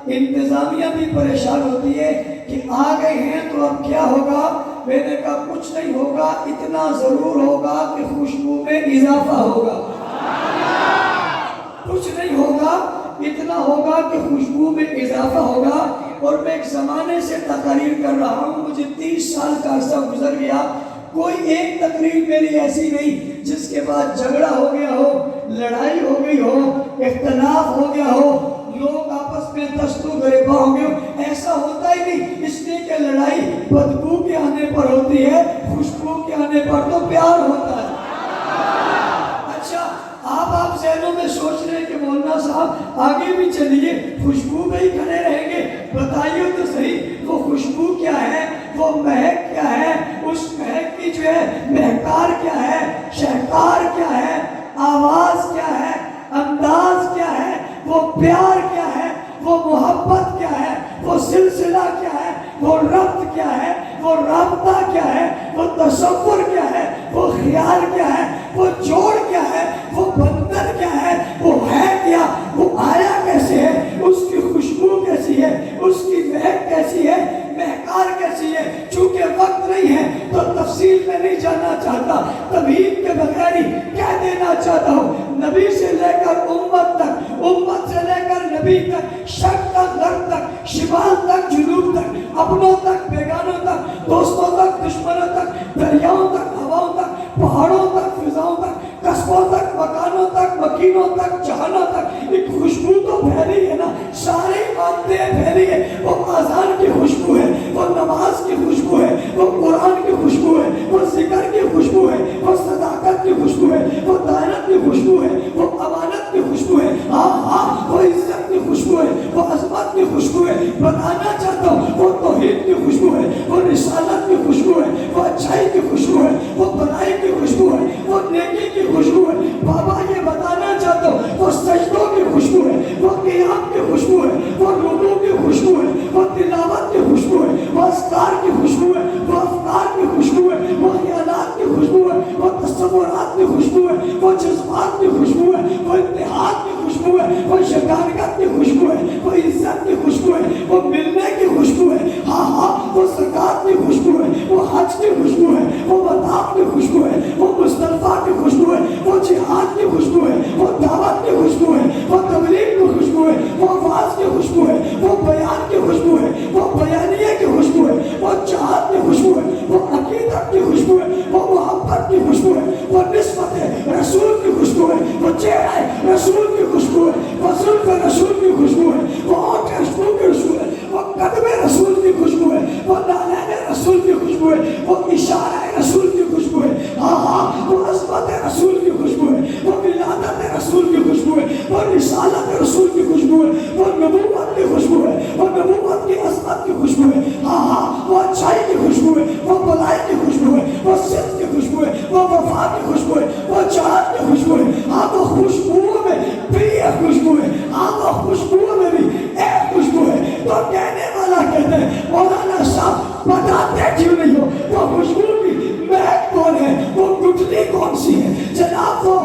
انتظامیہ بھی پریشان ہوتی ہے کہ آ گئے ہیں تو اب کیا ہوگا؟ میں نے کہا کچھ نہیں ہوگا، اتنا ضرور ہوگا کہ خوشبو میں اضافہ ہوگا۔ کچھ نہیں ہوگا، اتنا ہوگا کہ خوشبو میں اضافہ ہوگا۔ اور میں ایک زمانے سے تقریر کر رہا ہوں، مجھے 30 سال کا عرصہ گزر گیا، کوئی ایک تقریر میری ایسی نہیں جس کے بعد جھگڑا ہو گیا ہو، لڑائی ہو گئی ہو، اختلاف ہو گیا ہو، لوگ آپس میں دستوں گریباں ہو گئے ہو۔ ایسا ہوتا ہی نہیں، اس لیے کہ لڑائی بدبو کے آنے پر ہوتی ہے، خوشبو کے آنے پر تو پیار ہوتا ہے۔ اچھا، آپ ذہنوں میں سوچ رہے ہیں کہ مولانا صاحب آگے بھی چلیے، خوشبو میں ہی کھڑے رہیں گے، بتائیے تو صحیح وہ خوشبو کیا ہے، وہ مہک کیا ہے، اس مہک کی جو ہے مہکار کیا ہے، شہکار کیا ہے، آواز کیا ہے، انداز کیا ہے، وہ پیار کیا ہے، وہ محبت کیا ہے، وہ سلسلہ کیا ہے، وہ ربط کیا ہے، وہ رابطہ کیا ہے، وہ تصور کیا ہے، وہ خیال کیا ہے، وہ جوڑ کیا ہے، وہ بندر کیا ہے، وہ ہے کیا، وہ آیا کیسے ہے، اس کی خوشبو کیسی ہے، اس کی مہک کیسی ہے، مہکار کیسی ہے۔ چونکہ وقت نہیں ہے تو تفصیل میں نہیں جاننا چاہتا، تمہید کے بغیر ہی کہہ دینا چاہتا ہوں، نبی سے لے کر امت تک، امت سے لے کر نبی تک، شرق تک غرب تک، شمال تک جنوب تک، اپنوں تک بیگانوں تک، دوستوں تک دشمنوں تک، دریاؤں تک ہواؤں تک، پہاڑوں تک فضاؤں تک، قصبوں تک مکانوں تک مکینوں تک جہانوں تک، ایک خوشبو تو پھیلی ہے نا، سارے مانتے ہیں پھیلی ہے۔ وہ اذان کی خوشبو ہے، وہ نماز کی خوشبو ہے، وہ قرآن کی خوشبو ہے، وہ ذکر کی خوشبو ہے، وہ صداقت کی خوشبو ہے، وہ دانت کی خوشبو ہے، وہ امانت کی خوشبو ہے، وہ عزت کی خوشبو ہے، وہ عظمت کی خوشبو ہے۔ بتانا چاہتا ہوں وہ توحید کی خوشبو ہے، وہ رسالت کی خوشبو ہے، وہ اچھائی کی خوشبو ہے، وہ بھلائی کی خوشبو ہے، وہ نیکی کی خوشبو ہے۔ بابا یہ بتانا چاہتا ہوں وہ سجدوں کی خوشبو ہے، وہ قیام کی خوشبو ہے، وہ رکوع کی خوشبو ہے، وہ تلاوت کی خوشبو ہے، وہ اذکار کی خوشبو ہے، وہ افکار کی خوشبو ہے، وہ خیالات کی خوشبو ہے، وہ تصورات کی خوشبو ہے، وہ جذبات کی خوشبو ہے، وہ اتحاد کی خوشبو ہے، وہ شکارکت کی خوشبو ہے، وہ عزت کی خوشبو ہے، وہ ملنے کی خوشبو ہے، وہ زکات کی خوشبو ہے، وہ حج کی خوشبو ہے، وہ مطاف کی خوشبو ہے، وہ مصطفیٰ کی خوشبو ہے، وہ جہاد کی خوشبو ہے، وہ دعوت کی خوشبو ہے، وہ تبلیغ کی خوشبو ہے، وہ آواز کی خوشبو ہے، وہ بیان کی خوشبو ہے، وہ بیانیے کی خوشبو ہے، وہ جہاد کی خوشبو ہے، وہ عقیدت کی خوشبو ہے، وہ محبت کی خوشبو ہے، وہ نسبت رسول کی خوشبو ہے، وہ چہرہ رسول کی خوشبو ہے، وہ زلف رسول کی خوشبو ہے، وہ ہونٹ رسول کی خوشبو ہے، وہ قدم رسول کی خوشبو ہے، وہ نالین رسول کی خوشبو ہے، وہ اشارہ رسول کی خوشبو ہے، وہ عظمت رسول کی خوشبو ہے، وہ ولادت رسول کی خوشبو ہے، وہ رسالت رسول کی خوشبو ہے، وہ نبوت کی خوشبو ہے، وہ نبوت کی عظمت کی خوشبو ہے، وہ اچھائی کی خوشبو ہے، وہ بھلائی کی خوشبو ہے، وہ صدق کی خوشبو ہے، وہ وفا کی خوشبو ہے، وہ جہاد کی خوشبو ہے۔ وہ خوشبو میں بھی ایک خوشبو ہے، وہ خوشبو میں بھی ایک خوشبو ہے۔ تو کہنے والا کہتے ہیں مولانا صاحب بتاتے کیوں نہیں ہو وہ خوشبو کی مہک کون ہے، وہ گٹھلی کون سی ہے جناب، وہ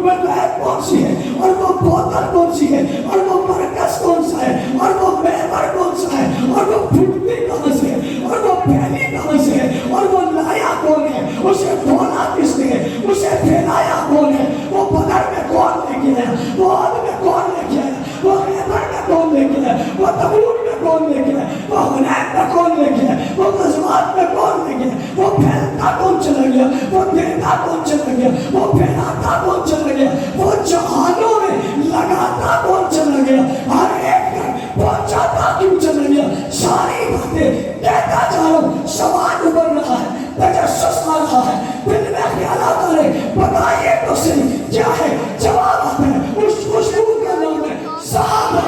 مہک کون سی ہے، اور وہ بوتل کون سی ہے، اور وہ مرکز کون سا ہے، اور وہ محور کون سا ہے، اور وہ پھوٹتی کہاں سے ہے، اور وہ پھیلی کہاں سے ہے، اور وہ لایا کون ہے، اسے بولا کس نے، اسے پھیلایا کون ہے، وہ بدر میں کون لے کے آیا، وہ عہد میں کون لے کے آیا، وہ خیبر میں کون لے کے آیا، وہ تبوک میں کون لے کے آیا، وہ حنین میں کون لے کے آیا، وہ غزوات میں کون لے کے آیا، وہ پھیلتا کون چلا گیا، وہ دیتا کون چلا گیا، وہ پھیلاتا کون چلا گیا، وہ جہانوں میں لگاتا کون چلا گیا، ہر ایک تک پہنچاتا کیوں چلا گیا۔ ساری باتیں کہتا جا رہا ہوں، سوال ابھر رہا ہے، تجسس آ رہا ہے، دل میں خیالات آ رہے، بتائیے تو صحیح کیا ہے، جواب آتا ہے، اس خوشبو کا نام ہے صحابہ۔